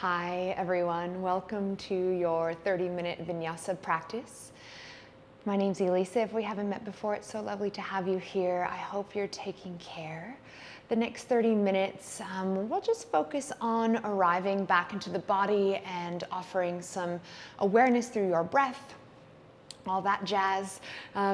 Hi everyone, welcome to your 30-minute Vinyasa practice. My name's Elisa. If we haven't met before, it's so lovely to have you here. I hope you're taking care. The next 30 minutes, we'll just focus on arriving back into the body and offering some awareness through your breath, all that jazz.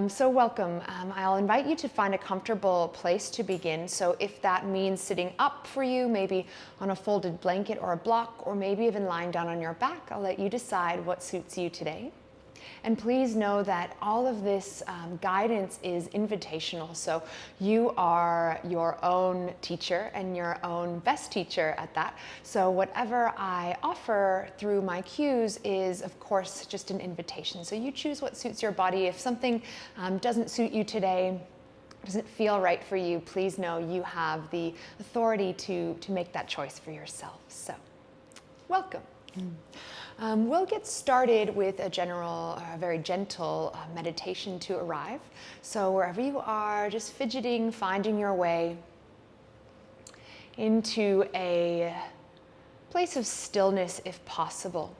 So welcome. I'll invite you to find a comfortable place to begin. So if that means sitting up for you, maybe on a folded blanket or a block, or maybe even lying down on your back, I'll let you decide what suits you today. And please know that all of this guidance is invitational. So you are your own teacher and your own best teacher at that. So whatever I offer through my cues is, of course, just an invitation. So you choose what suits your body. If something doesn't suit you today, doesn't feel right for you, please know you have the authority to make that choice for yourself. So welcome. We'll get started with a very gentle meditation to arrive. So wherever you are, just fidgeting, finding your way into a place of stillness if possible.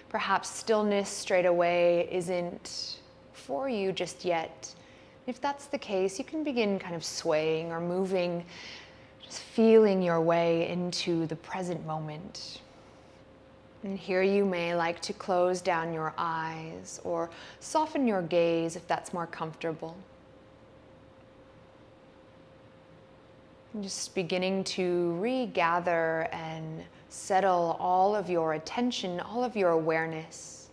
Perhaps stillness straight away isn't for you just yet. If that's the case, you can begin kind of swaying or moving, just feeling your way into the present moment. And here you may like to close down your eyes or soften your gaze if that's more comfortable. And just beginning to regather and settle all of your attention, all of your awareness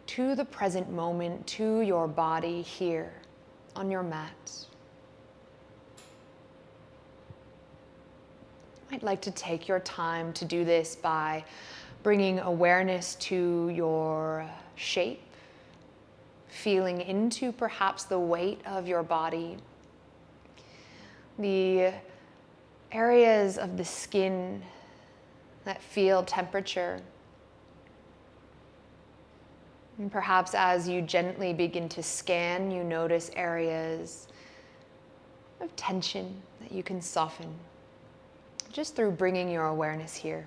to the present moment, to your body here on your mat. I'd like to take your time to do this by bringing awareness to your shape, feeling into perhaps the weight of your body, the areas of the skin that feel temperature. And perhaps as you gently begin to scan, you notice areas of tension that you can soften, just through bringing your awareness here.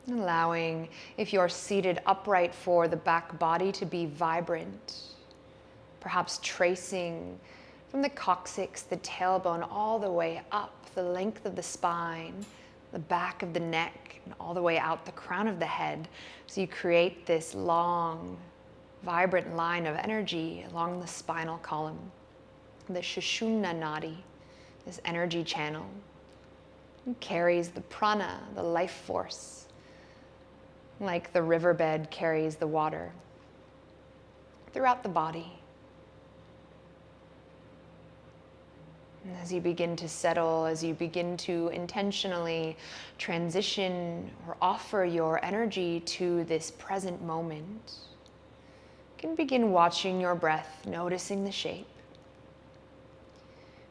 Allowing, if you're seated upright, for the back body to be vibrant, perhaps tracing from the coccyx, the tailbone, all the way up the length of the spine, the back of the neck, and all the way out the crown of the head. So you create this long, vibrant line of energy along the spinal column. The Sushumna Nadi, this energy channel, carries the prana, the life force, like the riverbed carries the water throughout the body. And as you begin to settle, as you begin to intentionally transition or offer your energy to this present moment, you can begin watching your breath, noticing the shape.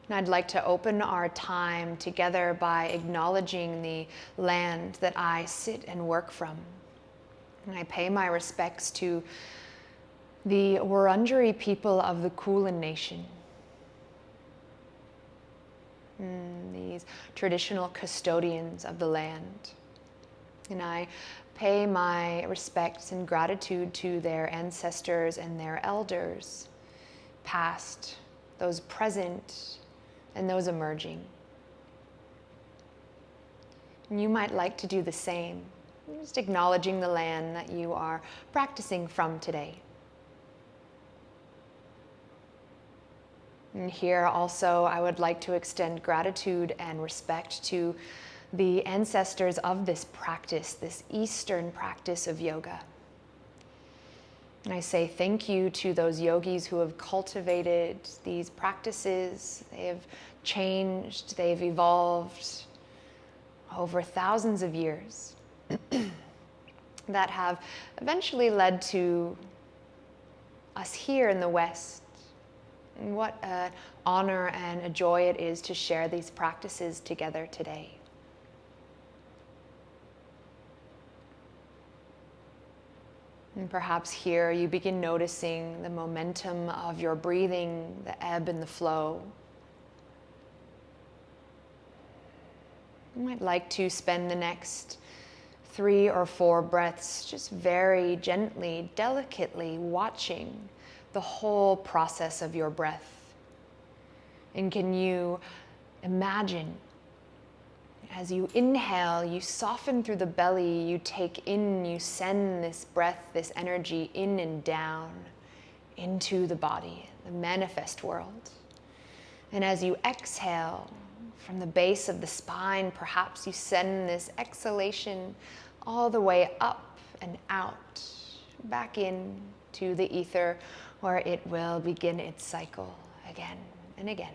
And I'd like to open our time together by acknowledging the land that I sit and work from. And I pay my respects to the Wurundjeri people of the Kulin Nation, these traditional custodians of the land. And I pay my respects and gratitude to their ancestors and their elders, past, those present, and those emerging. And you might like to do the same, just acknowledging the land that you are practicing from today. And here also, I would like to extend gratitude and respect to the ancestors of this practice, this Eastern practice of yoga. And I say thank you to those yogis who have cultivated these practices. They have changed, they've evolved over thousands of years that have eventually led to us here in the West. And what an honor and a joy it is to share these practices together today. And perhaps here you begin noticing the momentum of your breathing, the ebb and the flow. You might like to spend the next 3 or 4 breaths just very gently, delicately watching the whole process of your breath. And can you imagine, as you inhale, you soften through the belly, you take in, you send this breath, this energy in and down into the body, the manifest world. And as you exhale from the base of the spine, perhaps you send this exhalation all the way up and out, back in to the ether, where it will begin its cycle again and again.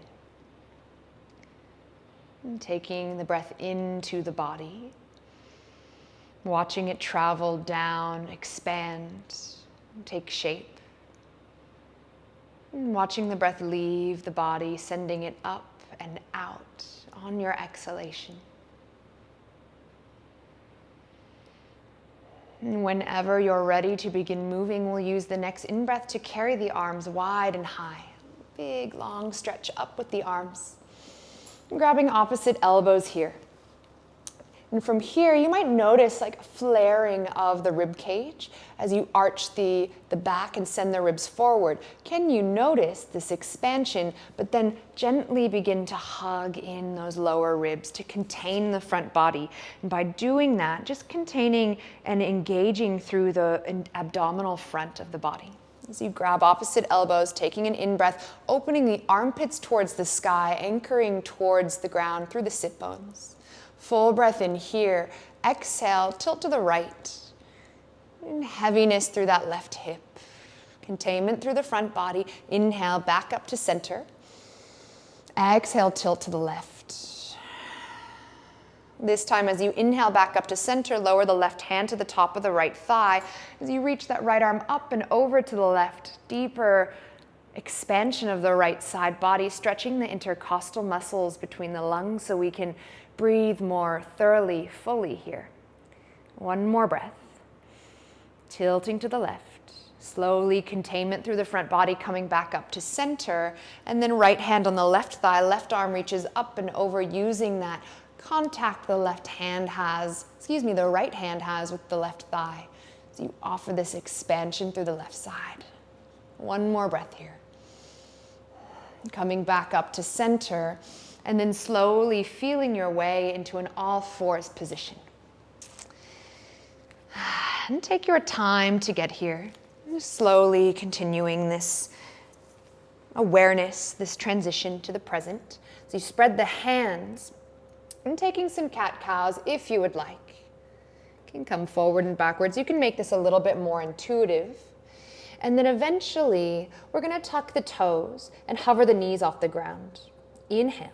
And taking the breath into the body, watching it travel down, expand, take shape. And watching the breath leave the body, sending it up and out on your exhalation. And whenever you're ready to begin moving, we'll use the next in-breath to carry the arms wide and high. Big, long stretch up with the arms. And grabbing opposite elbows here. And from here, you might notice like a flaring of the rib cage as you arch the back and send the ribs forward. Can you notice this expansion, but then gently begin to hug in those lower ribs to contain the front body? And by doing that, just containing and engaging through the abdominal front of the body. As you grab opposite elbows, taking an in-breath, opening the armpits towards the sky, anchoring towards the ground through the sit bones. Full breath in here. Exhale, tilt to the right. And heaviness through that left hip. Containment through the front body. Inhale, back up to center. Exhale, tilt to the left. This time, as you inhale back up to center, lower the left hand to the top of the right thigh. As you reach that right arm up and over to the left, deeper expansion of the right side body, stretching the intercostal muscles between the lungs so we can breathe more thoroughly, fully here. One more breath. Tilting to the left. Slowly containment through the front body, coming back up to center. And then right hand on the left thigh, left arm reaches up and over, using that contact the right hand has with the left thigh. So you offer this expansion through the left side. One more breath here. Coming back up to center. And then slowly feeling your way into an all-fours position. And take your time to get here. Just slowly continuing this awareness, this transition to the present. So you spread the hands and taking some cat-cows if you would like. You can come forward and backwards. You can make this a little bit more intuitive. And then eventually, we're going to tuck the toes and hover the knees off the ground. Inhale.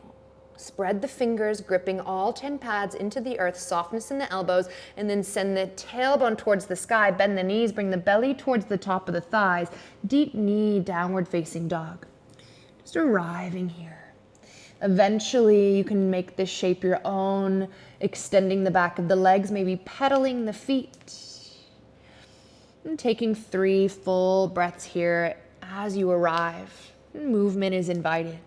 Spread the fingers, gripping all 10 pads into the earth, softness in the elbows, and then send the tailbone towards the sky, bend the knees, bring the belly towards the top of the thighs, deep knee, downward facing dog. Just arriving here. Eventually, you can make this shape your own, extending the back of the legs, maybe pedaling the feet. And taking 3 full breaths here as you arrive. Movement is invited.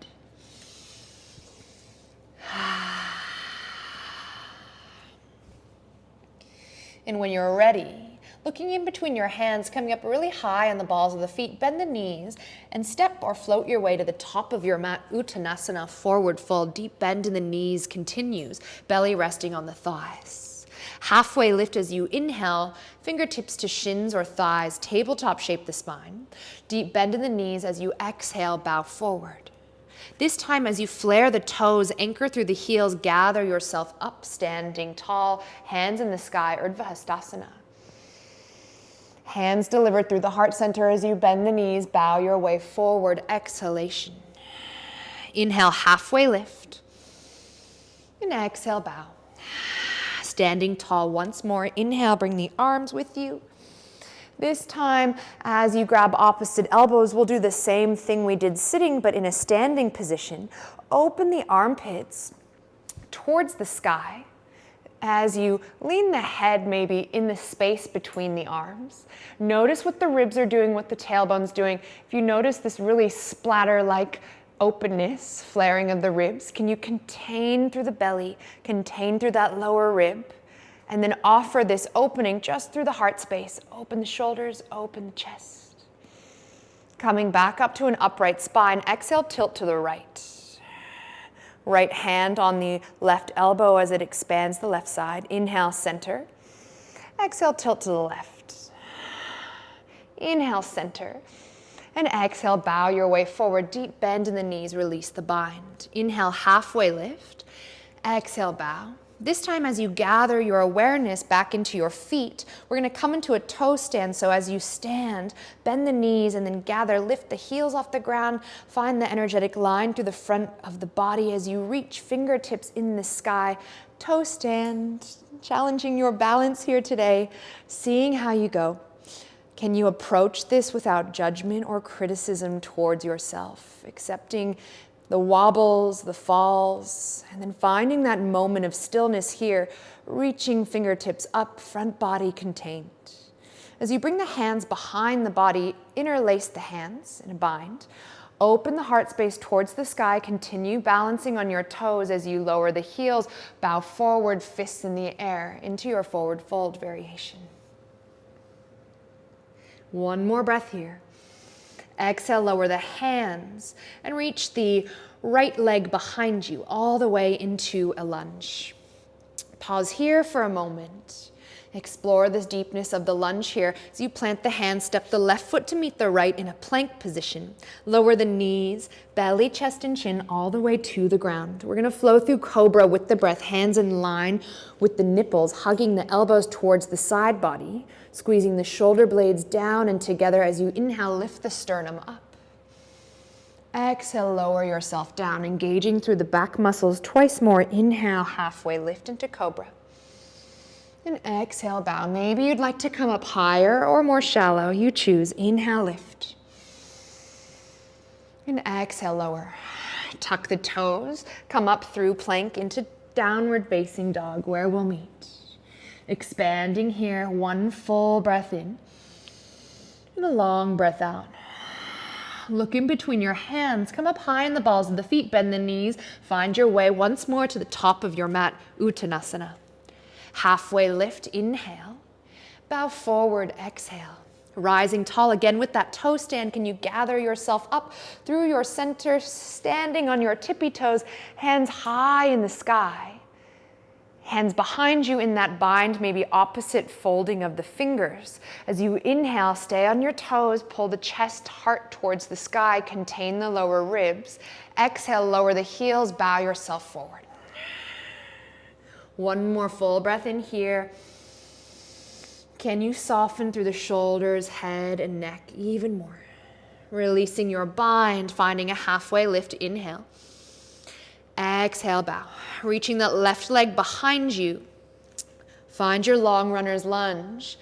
And when you're ready, looking in between your hands, coming up really high on the balls of the feet, bend the knees and step or float your way to the top of your mat, Uttanasana, forward fold. Deep bend in the knees continues, belly resting on the thighs. Halfway lift as you inhale, fingertips to shins or thighs, tabletop shape the spine. Deep bend in the knees as you exhale, bow forward. This time, as you flare the toes, anchor through the heels, gather yourself up, standing tall, hands in the sky, Urdhva Hastasana. Hands delivered through the heart center as you bend the knees, bow your way forward, exhalation. Inhale, halfway lift. And exhale, bow. Standing tall once more. Inhale, bring the arms with you. This time, as you grab opposite elbows, we'll do the same thing we did sitting, but in a standing position. Open the armpits towards the sky as you lean the head maybe in the space between the arms. Notice what the ribs are doing, what the tailbone's doing. If you notice this really splatter-like openness, flaring of the ribs. Can you contain through the belly, contain through that lower rib, and then offer this opening just through the heart space. Open the shoulders, open the chest. Coming back up to an upright spine, exhale, tilt to the right. Right hand on the left elbow as it expands the left side. Inhale, center. Exhale, tilt to the left. Inhale, center. And exhale, bow your way forward. Deep bend in the knees, release the bind. Inhale, halfway lift. Exhale, bow. This time as you gather your awareness back into your feet, we're going to come into a toe stand. So as you stand, bend the knees and then gather, lift the heels off the ground, find the energetic line through the front of the body as you reach fingertips in the sky. Toe stand, challenging your balance here today, seeing how you go. Can you approach this without judgment or criticism towards yourself, accepting the wobbles, the falls, and then finding that moment of stillness here, reaching fingertips up, front body contained. As you bring the hands behind the body, interlace the hands in a bind. Open the heart space towards the sky. Continue balancing on your toes as you lower the heels. Bow forward, fists in the air into your forward fold variation. One more breath here. Exhale, lower the hands and reach the right leg behind you all the way into a lunge. Pause here for a moment. Explore this deepness of the lunge here. As you plant the hands, step the left foot to meet the right in a plank position. Lower the knees, belly, chest, and chin all the way to the ground. We're going to flow through cobra with the breath, hands in line with the nipples, hugging the elbows towards the side body, squeezing the shoulder blades down and together as you inhale, lift the sternum up. Exhale, lower yourself down, engaging through the back muscles twice more. Inhale, halfway lift into cobra. And exhale, bow. Maybe you'd like to come up higher or more shallow. You choose. Inhale, lift. And exhale, lower. Tuck the toes. Come up through plank into downward facing dog where we'll meet. Expanding here, one full breath in. And a long breath out. Look in between your hands. Come up high in the balls of the feet. Bend the knees. Find your way once more to the top of your mat, Uttanasana. Halfway lift, inhale. Bow forward, exhale. Rising tall again with that toe stand. Can you gather yourself up through your center, standing on your tippy toes, hands high in the sky. Hands behind you in that bind, maybe opposite folding of the fingers. As you inhale, stay on your toes, pull the chest, heart towards the sky, contain the lower ribs. Exhale, lower the heels, bow yourself forward. One more full breath in here. Can you soften through the shoulders, head, and neck even more? Releasing your bind, finding a halfway lift, inhale. Exhale, bow. Reaching that left leg behind you. Find your long runner's lunge.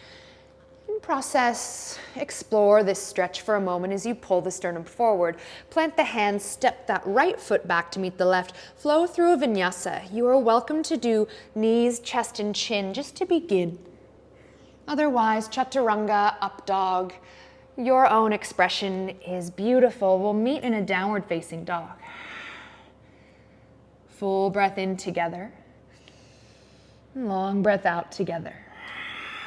And process, explore this stretch for a moment as you pull the sternum forward. Plant the hands, step that right foot back to meet the left. Flow through a vinyasa. You are welcome to do knees, chest, and chin just to begin. Otherwise, chaturanga, up dog. Your own expression is beautiful. We'll meet in a downward facing dog. Full breath in together. Long breath out together.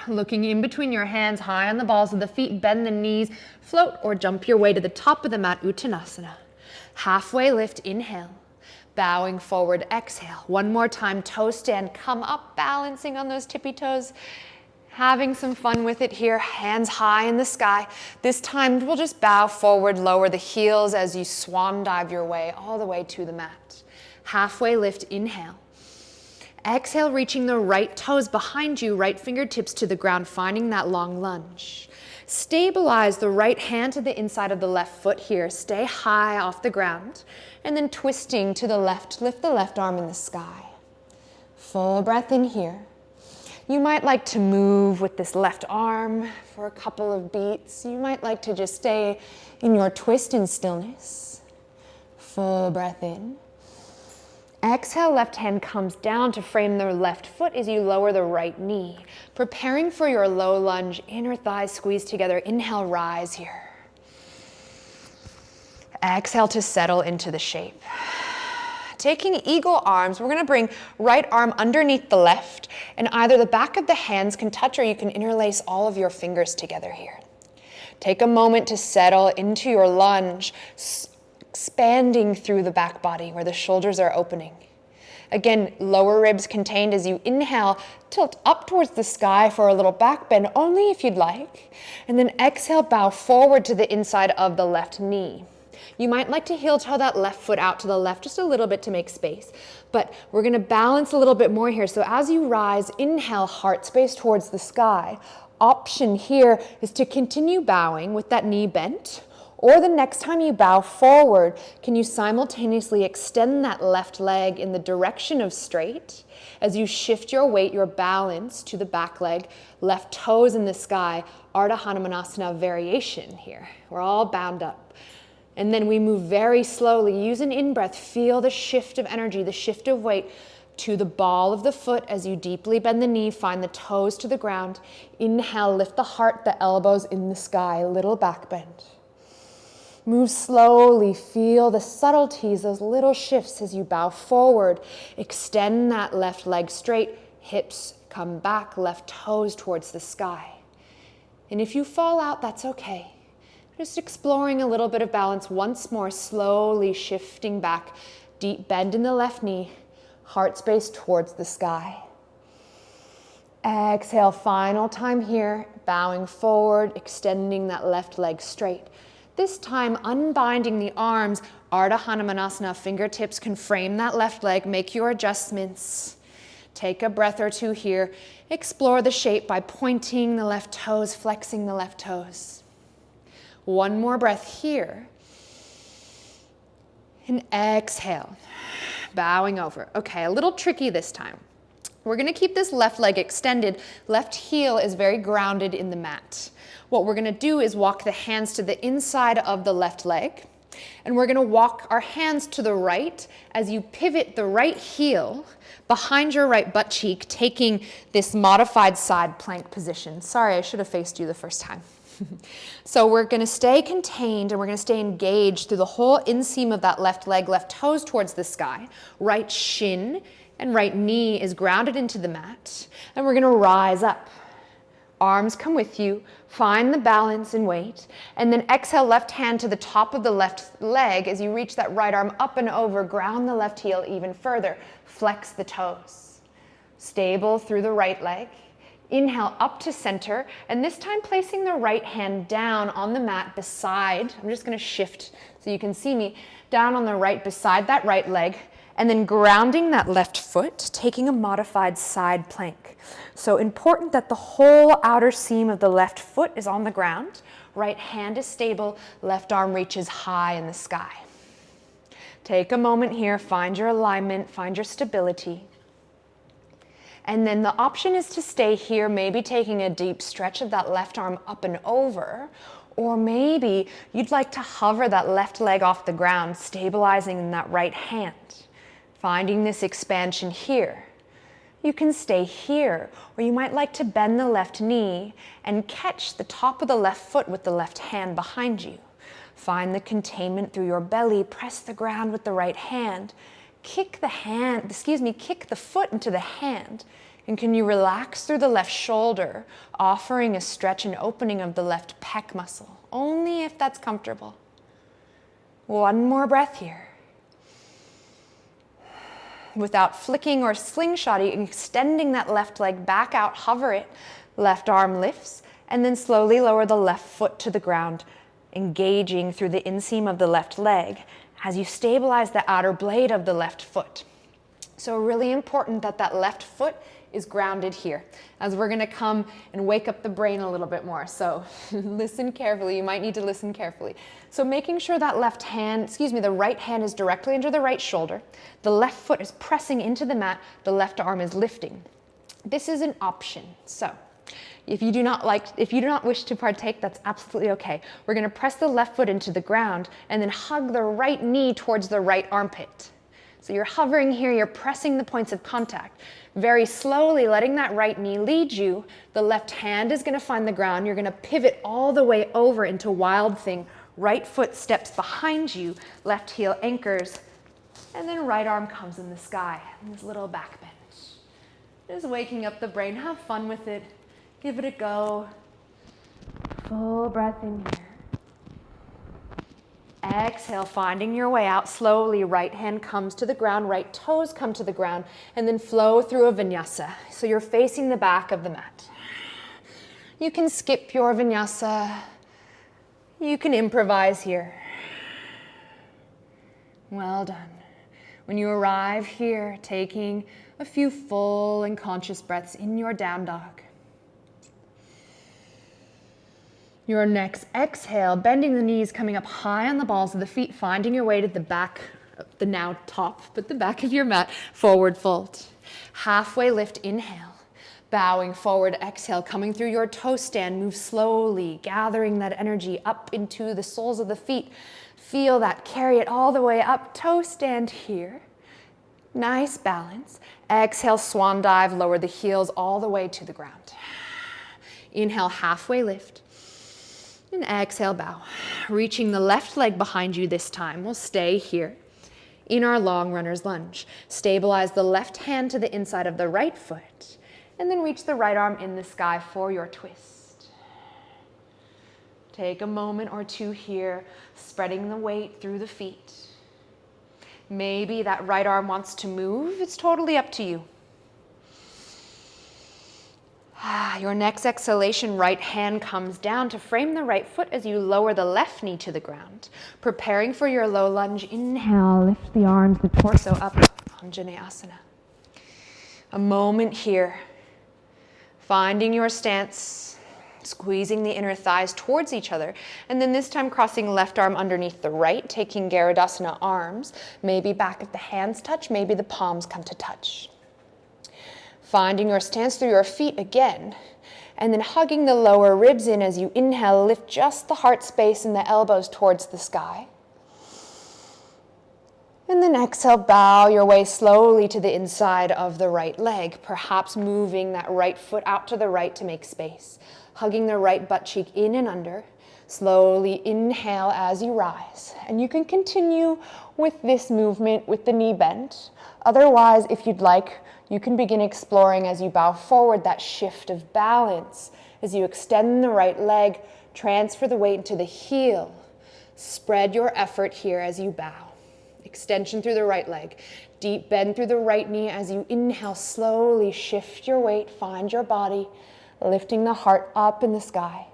Looking in between your hands, high on the balls of the feet, bend the knees, float or jump your way to the top of the mat, Uttanasana. Halfway lift, inhale. Bowing forward, exhale. One more time, toe stand, come up, balancing on those tippy toes. Having some fun with it here, hands high in the sky. This time we'll just bow forward, lower the heels as you swan dive your way all the way to the mat. Halfway lift, inhale. Exhale, reaching the right toes behind you, right fingertips to the ground, finding that long lunge. Stabilize the right hand to the inside of the left foot here. Stay high off the ground. And then twisting to the left, lift the left arm in the sky. Full breath in here. You might like to move with this left arm for a couple of beats. You might like to just stay in your twist in stillness. Full breath in. Exhale, left hand comes down to frame the left foot as you lower the right knee. Preparing for your low lunge, inner thighs squeeze together. Inhale, rise here. Exhale to settle into the shape. Taking eagle arms, we're gonna bring right arm underneath the left, and either the back of the hands can touch or you can interlace all of your fingers together here. Take a moment to settle into your lunge, expanding through the back body where the shoulders are opening. Again, lower ribs contained as you inhale, tilt up towards the sky for a little back bend, only if you'd like. And then exhale, bow forward to the inside of the left knee. You might like to heel toe that left foot out to the left just a little bit to make space, but we're gonna balance a little bit more here. So as you rise, inhale, heart space towards the sky. Option here is to continue bowing with that knee bent, or the next time you bow forward, can you simultaneously extend that left leg in the direction of straight as you shift your weight, your balance to the back leg, left toes in the sky, Ardha Hanumanasana variation here. We're all bound up. And then we move very slowly. Use an in-breath. Feel the shift of energy, the shift of weight to the ball of the foot as you deeply bend the knee, find the toes to the ground. Inhale, lift the heart, the elbows in the sky, little back bend. Move slowly, feel the subtleties, those little shifts as you bow forward. Extend that left leg straight, hips come back, left toes towards the sky. And if you fall out, that's okay. Just exploring a little bit of balance once more, slowly shifting back, deep bend in the left knee, heart space towards the sky. Exhale, final time here, bowing forward, extending that left leg straight. This time, unbinding the arms, Ardha Hanumanasana, fingertips can frame that left leg, make your adjustments. Take a breath or two here. Explore the shape by pointing the left toes, flexing the left toes. One more breath here. And exhale, bowing over. Okay, a little tricky this time. We're gonna keep this left leg extended. Left heel is very grounded in the mat. What we're gonna do is walk the hands to the inside of the left leg, and we're gonna walk our hands to the right as you pivot the right heel behind your right butt cheek, taking this modified side plank position. Sorry, I should have faced you the first time. So we're gonna stay contained and we're gonna stay engaged through the whole inseam of that left leg, left toes towards the sky, right shin and right knee is grounded into the mat, and we're gonna rise up. Arms come with you, find the balance and weight, and then exhale, left hand to the top of the left leg as you reach that right arm up and over, ground the left heel even further, flex the toes. Stable through the right leg. Inhale up to center, and this time placing the right hand down on the mat beside, I'm just gonna shift so you can see me, down on the right beside that right leg, and then grounding that left foot, taking a modified side plank. So important that the whole outer seam of the left foot is on the ground, right hand is stable, left arm reaches high in the sky. Take a moment here, find your alignment, find your stability. And then the option is to stay here, maybe taking a deep stretch of that left arm up and over, or maybe you'd like to hover that left leg off the ground, stabilizing in that right hand. Finding this expansion here. You can stay here, or you might like to bend the left knee and catch the top of the left foot with the left hand behind you. Find the containment through your belly, press the ground with the right hand, kick the foot into the hand, and can you relax through the left shoulder, offering a stretch and opening of the left pec muscle, only if that's comfortable. One more breath here. Without flicking or slingshotting, extending that left leg back out, hover it, left arm lifts, and then slowly lower the left foot to the ground, engaging through the inseam of the left leg as you stabilize the outer blade of the left foot. So really important that that left foot is grounded here, as we're gonna come and wake up the brain a little bit more. So listen carefully, you might need to listen carefully. So making sure that the right hand is directly under the right shoulder, the left foot is pressing into the mat, the left arm is lifting. This is an option. So if you do not wish to partake, that's absolutely okay. We're gonna press the left foot into the ground and then hug the right knee towards the right armpit. So you're hovering here, you're pressing the points of contact. Very slowly letting that right knee lead you. The left hand is gonna find the ground. You're gonna pivot all the way over into Wild Thing, Right foot steps behind you, left heel anchors, and then right arm comes in the sky, in this little back bend. Just waking up the brain, have fun with it, give it a go. Full breath in here. Exhale, finding your way out slowly. Right hand comes to the ground, right toes come to the ground, and then flow through a vinyasa. So you're facing the back of the mat. You can skip your vinyasa. You can improvise here. Well done. When you arrive here, taking a few full and conscious breaths in your down dog. Your next exhale, bending the knees, coming up high on the balls of the feet, finding your way to the back, the now top, but the back of your mat, forward fold. Halfway lift, inhale, bowing forward, exhale, coming through your toe stand, move slowly, gathering that energy up into the soles of the feet. Feel that, carry it all the way up, toe stand here. Nice balance. Exhale, swan dive, lower the heels all the way to the ground. Inhale, halfway lift. And exhale, bow. Reaching the left leg behind you this time. We'll stay here in our long runner's lunge. Stabilize the left hand to the inside of the right foot. And then reach the right arm in the sky for your twist. Take a moment or two here, spreading the weight through the feet. Maybe that right arm wants to move. It's totally up to you. Your next exhalation, right hand comes down to frame the right foot as you lower the left knee to the ground. Preparing for your low lunge, inhale, lift the arms, the torso up, Anjaneyasana. A moment here, finding your stance, squeezing the inner thighs towards each other, and then this time crossing left arm underneath the right, taking Garudasana arms, maybe back of the hands touch, maybe the palms come to touch. Finding your stance through your feet again, and then hugging the lower ribs in as you inhale, lift just the heart space and the elbows towards the sky. And then exhale, bow your way slowly to the inside of the right leg, perhaps moving that right foot out to the right to make space. Hugging the right butt cheek in and under. Slowly inhale as you rise. And you can continue with this movement with the knee bent. Otherwise, if you'd like, you can begin exploring as you bow forward that shift of balance. As you extend the right leg, transfer the weight into the heel. Spread your effort here as you bow. Extension through the right leg. Deep bend through the right knee as you inhale. Slowly shift your weight, find your body, lifting the heart up in the sky.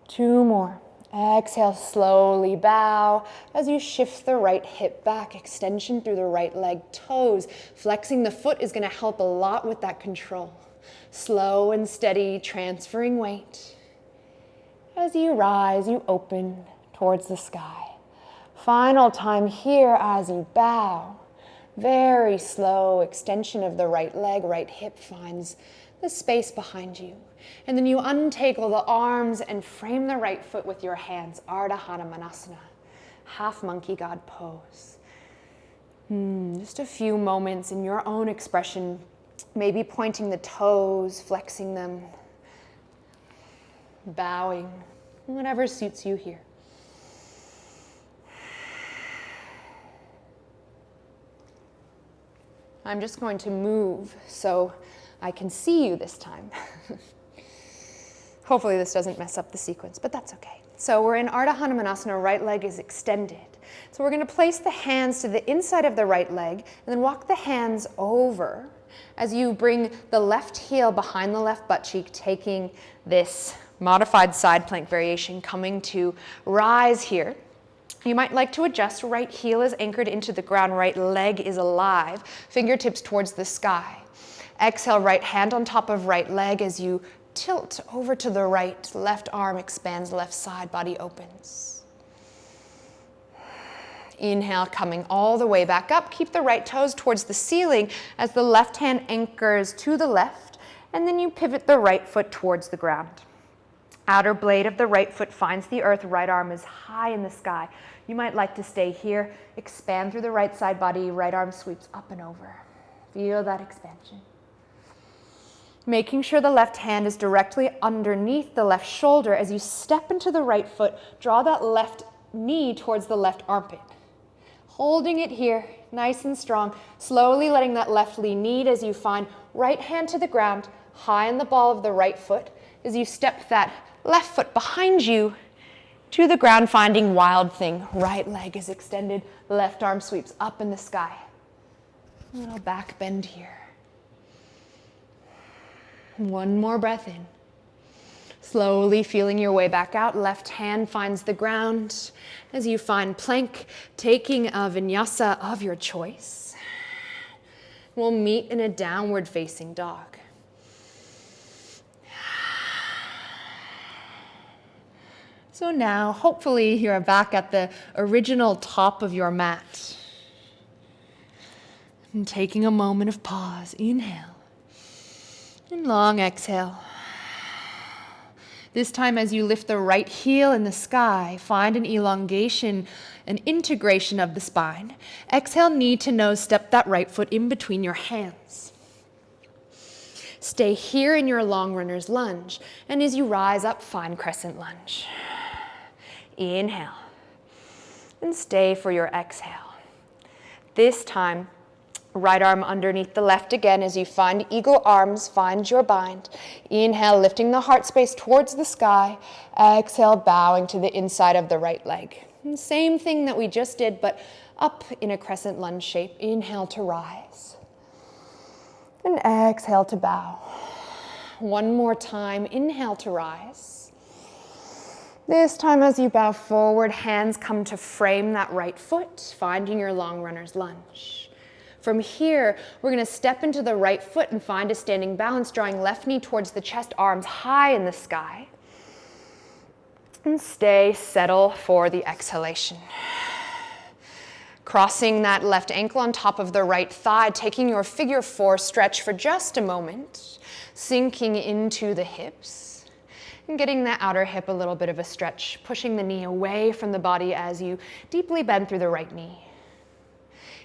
2 more. Exhale, slowly bow as you shift the right hip back, extension through the right leg, toes. Flexing the foot is going to help a lot with that control. Slow and steady, transferring weight. As you rise, you open towards the sky. Final time here as you bow. Very slow extension of the right leg, right hip finds the space behind you. And then you untangle the arms and frame the right foot with your hands. Ardha Hanumanasana, half monkey god pose. Just a few moments in your own expression, maybe pointing the toes, flexing them, bowing, whatever suits you here. I'm just going to move so I can see you this time. Hopefully this doesn't mess up the sequence, but that's okay. So we're in Ardha Hanumanasana, right leg is extended. So we're going to place the hands to the inside of the right leg and then walk the hands over as you bring the left heel behind the left butt cheek, taking this modified side plank variation, coming to rise here. You might like to adjust. Right heel is anchored into the ground, right leg is alive, fingertips towards the sky. Exhale, right hand on top of right leg as you tilt over to the right, left arm expands, left side body opens. Inhale, coming all the way back up. Keep the right toes towards the ceiling as the left hand anchors to the left, and then you pivot the right foot towards the ground. Outer blade of the right foot finds the earth, right arm is high in the sky. You might like to stay here, expand through the right side body, right arm sweeps up and over. Feel that expansion. Making sure the left hand is directly underneath the left shoulder. As you step into the right foot, draw that left knee towards the left armpit. Holding it here, nice and strong. Slowly letting that left knee knead as you find right hand to the ground, high on the ball of the right foot. As you step that left foot behind you to the ground, finding wild thing. Right leg is extended, left arm sweeps up in the sky. A little back bend here. One more breath in. Slowly feeling your way back out. Left hand finds the ground as you find plank, taking a vinyasa of your choice. We'll meet in a downward facing dog. So now, hopefully, you're back at the original top of your mat. And taking a moment of pause. Inhale. And long exhale. This time as you lift the right heel in the sky, find an elongation, an integration of the spine. Exhale, knee to nose, step that right foot in between your hands. Stay here in your long runner's lunge. And as you rise up, find crescent lunge. Inhale. And stay for your exhale. This time, right arm underneath the left again as you find eagle arms, find your bind. Inhale, lifting the heart space towards the sky. Exhale, bowing to the inside of the right leg. And same thing that we just did, but up in a crescent lunge shape. Inhale to rise. And exhale to bow. One more time, inhale to rise. This time as you bow forward, hands come to frame that right foot, finding your long runner's lunge. From here, we're going to step into the right foot and find a standing balance, drawing left knee towards the chest, arms high in the sky. And stay, settle for the exhalation. Crossing that left ankle on top of the right thigh, taking your figure four stretch for just a moment, sinking into the hips, and getting that outer hip a little bit of a stretch, pushing the knee away from the body as you deeply bend through the right knee.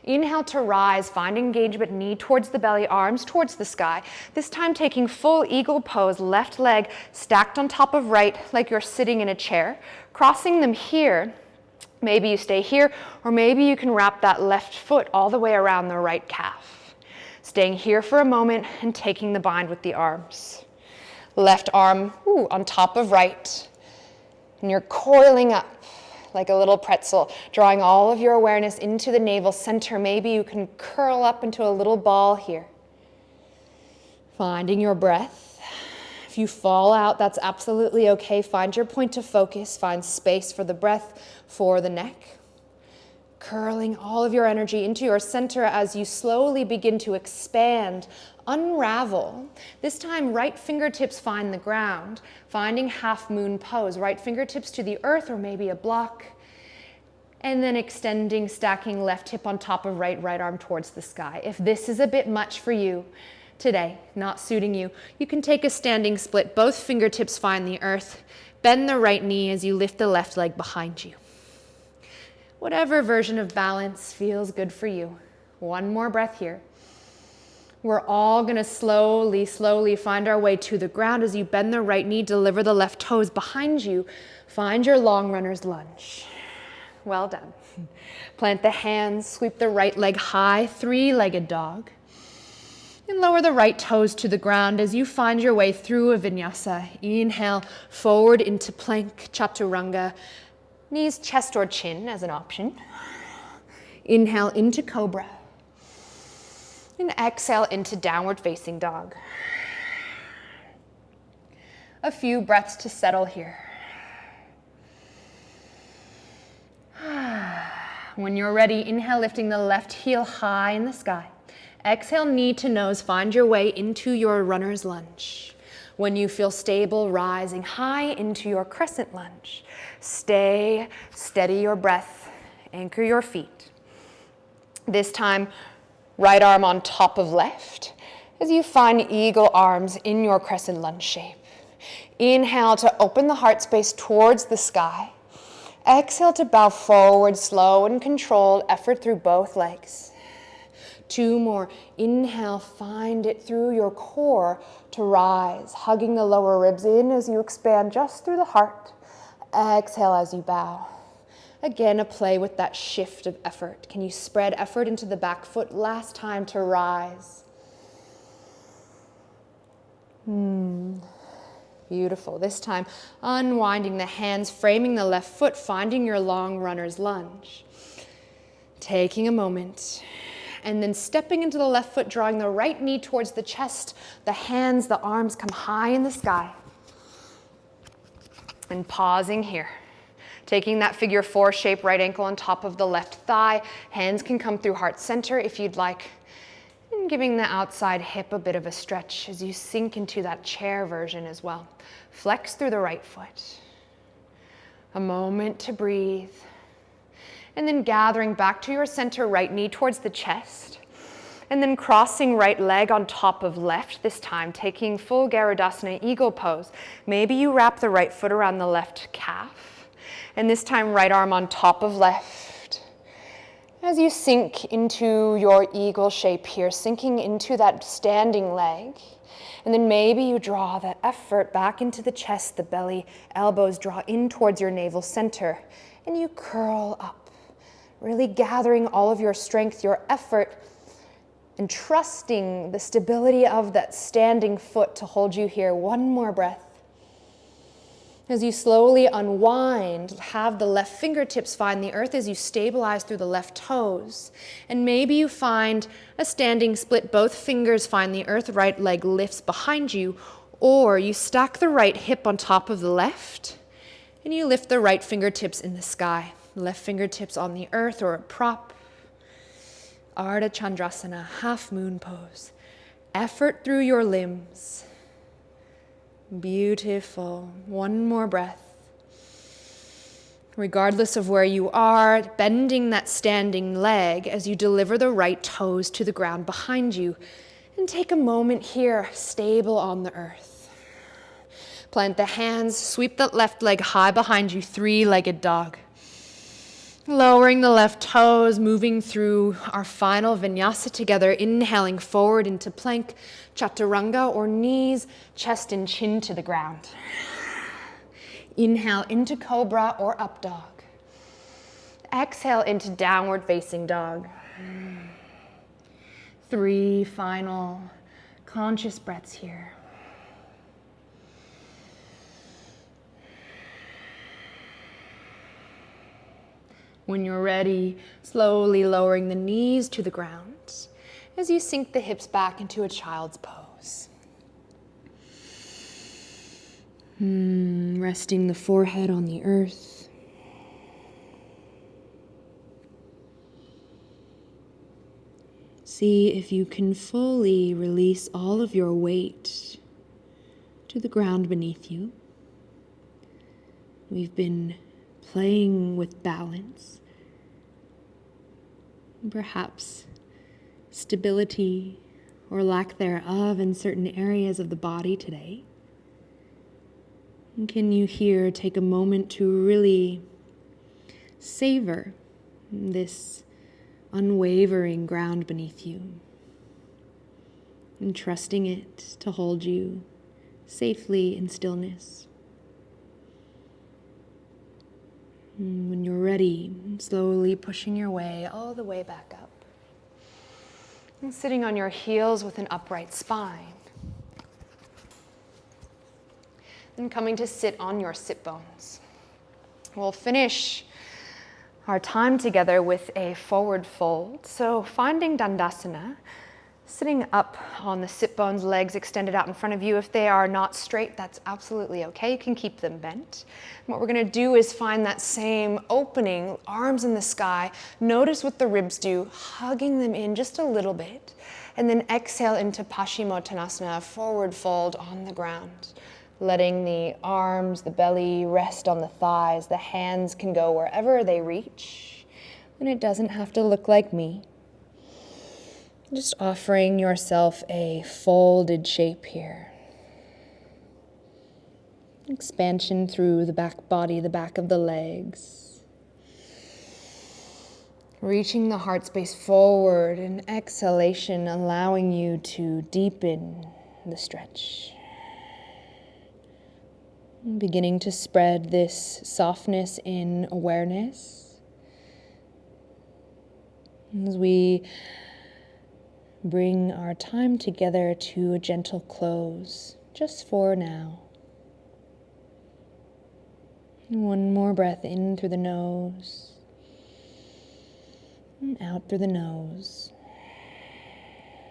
Inhale to rise, find engagement, knee towards the belly, arms towards the sky. This time taking full eagle pose, left leg stacked on top of right like you're sitting in a chair. Crossing them here, maybe you stay here, or maybe you can wrap that left foot all the way around the right calf. Staying here for a moment and taking the bind with the arms. Left arm on top of right, and you're coiling up like a little pretzel, drawing all of your awareness into the navel center. Maybe you can curl up into a little ball here. Finding your breath. If you fall out, that's absolutely okay. Find your point of focus. Find space for the breath, for the neck. Curling all of your energy into your center as you slowly begin to expand, unravel. This time, right fingertips find the ground, finding half moon pose. Right fingertips to the earth or maybe a block. And then extending, stacking left hip on top of right arm towards the sky. If this is a bit much for you today, not suiting you, you can take a standing split. Both fingertips find the earth. Bend the right knee as you lift the left leg behind you. Whatever version of balance feels good for you. One more breath here. We're all going to slowly find our way to the ground as you bend the right knee, deliver the left toes behind you. Find your long runner's lunge. Well done. Plant the hands, sweep the right leg high, three-legged dog. And lower the right toes to the ground as you find your way through a vinyasa. Inhale, forward into plank, chaturanga. Knees, chest, or chin as an option. Inhale into cobra. And exhale into downward facing dog. A few breaths to settle here. When you're ready, inhale, lifting the left heel high in the sky. Exhale, knee to nose, find your way into your runner's lunge. When you feel stable, rising high into your crescent lunge. Stay, steady your breath, anchor your feet. This time, right arm on top of left as you find eagle arms in your crescent lunge shape. Inhale to open the heart space towards the sky. Exhale to bow forward, slow and controlled effort through both legs. 2 more. Inhale, find it through your core to rise, hugging the lower ribs in as you expand just through the heart. Exhale as you bow. Again, a play with that shift of effort. Can you spread effort into the back foot? Last time to rise. Beautiful. This time, unwinding the hands, framing the left foot, finding your long runner's lunge. Taking a moment, and then stepping into the left foot, drawing the right knee towards the chest. The hands, the arms come high in the sky. And pausing here. Taking that figure 4 shape, right ankle on top of the left thigh. Hands can come through heart center if you'd like. And giving the outside hip a bit of a stretch as you sink into that chair version as well. Flex through the right foot. A moment to breathe. And then gathering back to your center, right knee towards the chest. And then crossing right leg on top of left, this time taking full Garudasana, eagle pose. Maybe you wrap the right foot around the left calf. And this time right arm on top of left. As you sink into your eagle shape here, sinking into that standing leg. And then maybe you draw that effort back into the chest, the belly, elbows draw in towards your navel center. And you curl up. Really gathering all of your strength, your effort, and trusting the stability of that standing foot to hold you here. One more breath. As you slowly unwind, have the left fingertips find the earth as you stabilize through the left toes. And maybe you find a standing split, both fingers find the earth, right leg lifts behind you, or you stack the right hip on top of the left, and you lift the right fingertips in the sky. Left fingertips on the earth or a prop. Ardha Chandrasana, half moon pose. Effort through your limbs. Beautiful. One more breath. Regardless of where you are, bending that standing leg as you deliver the right toes to the ground behind you. And take a moment here, stable on the earth. Plant the hands, sweep that left leg high behind you, 3-legged dog. Lowering the left toes, moving through our final vinyasa together, inhaling forward into plank, chaturanga, or knees, chest and chin to the ground. Inhale into cobra or up dog. Exhale into downward facing dog. 3 final conscious breaths here. When you're ready, slowly lowering the knees to the ground as you sink the hips back into a child's pose. Resting the forehead on the earth. See if you can fully release all of your weight to the ground beneath you. We've been playing with balance, perhaps stability or lack thereof in certain areas of the body today. And can you here take a moment to really savor this unwavering ground beneath you and trusting it to hold you safely in stillness. When you're ready, slowly pushing your way all the way back up. And sitting on your heels with an upright spine. And coming to sit on your sit bones. We'll finish our time together with a forward fold. So finding Dandasana, sitting up on the sit bones, legs extended out in front of you. If they are not straight, that's absolutely okay. You can keep them bent. And what we're going to do is find that same opening, arms in the sky. Notice what the ribs do, hugging them in just a little bit. And then exhale into Paschimottanasana, forward fold on the ground. Letting the arms, the belly rest on the thighs. The hands can go wherever they reach. And it doesn't have to look like me. Just offering yourself a folded shape here. Expansion through the back body, the back of the legs. Reaching the heart space forward, and exhalation allowing you to deepen the stretch. Beginning to spread this softness in awareness as we bring our time together to a gentle close, just for now. One more breath in through the nose and out through the nose.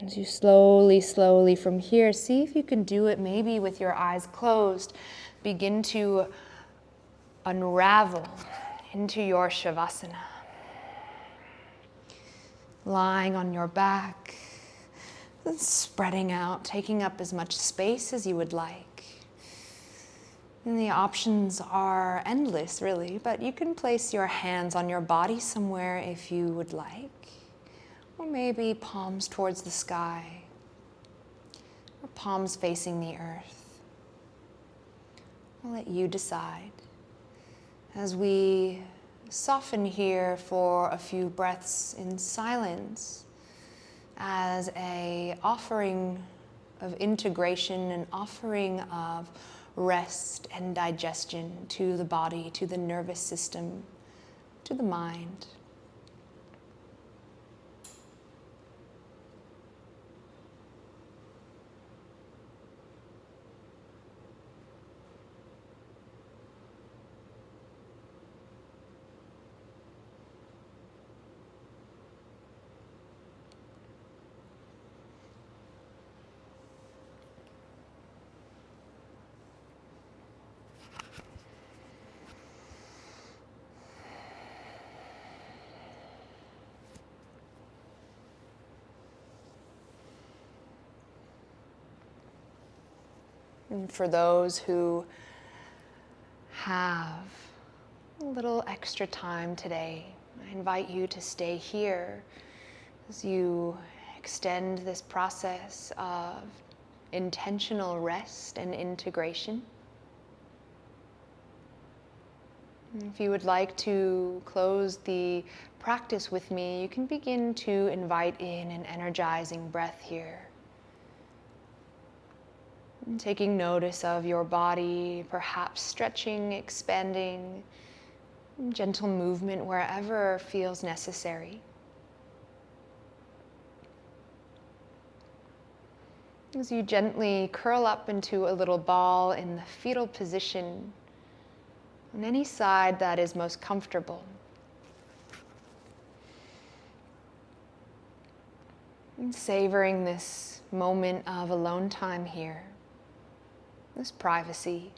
As you slowly from here, see if you can do it maybe with your eyes closed. Begin to unravel into your Shavasana. Lying on your back, spreading out, taking up as much space as you would like. And the options are endless, really, but you can place your hands on your body somewhere if you would like. Or maybe palms towards the sky, or palms facing the earth. I'll let you decide. As we soften here for a few breaths in silence, as an offering of integration, an offering of rest and digestion to the body, to the nervous system, to the mind. And for those who have a little extra time today, I invite you to stay here as you extend this process of intentional rest and integration. If you would like to close the practice with me, you can begin to invite in an energizing breath here. And taking notice of your body, perhaps stretching, expanding, gentle movement wherever feels necessary. As you gently curl up into a little ball in the fetal position, on any side that is most comfortable. And savoring this moment of alone time here. This privacy.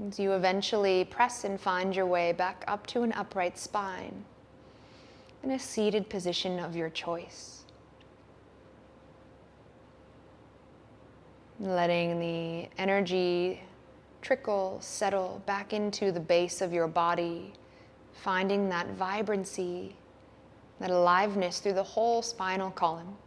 As you eventually press and find your way back up to an upright spine in a seated position of your choice. Letting the energy trickle, settle back into the base of your body, finding that vibrancy, that aliveness through the whole spinal column.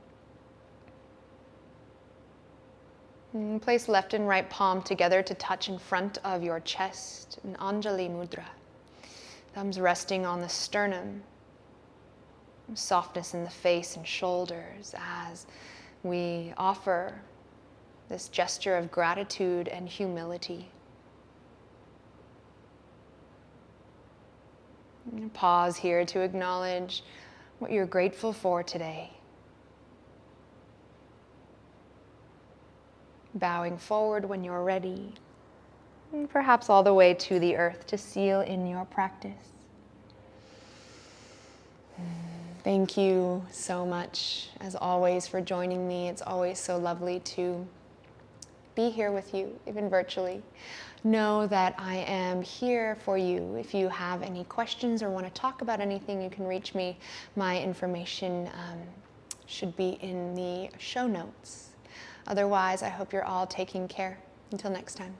And place left and right palm together to touch in front of your chest, an Anjali Mudra. Thumbs resting on the sternum. Softness in the face and shoulders as we offer this gesture of gratitude and humility. And pause here to acknowledge what you're grateful for today. Bowing forward when you're ready, and perhaps all the way to the earth to seal in your practice. Thank you so much, as always, for joining me. It's always so lovely to be here with you, even virtually. Know that I am here for you. If you have any questions or want to talk about anything, you can reach me. My information should be in the show notes. Otherwise, I hope you're all taking care. Until next time.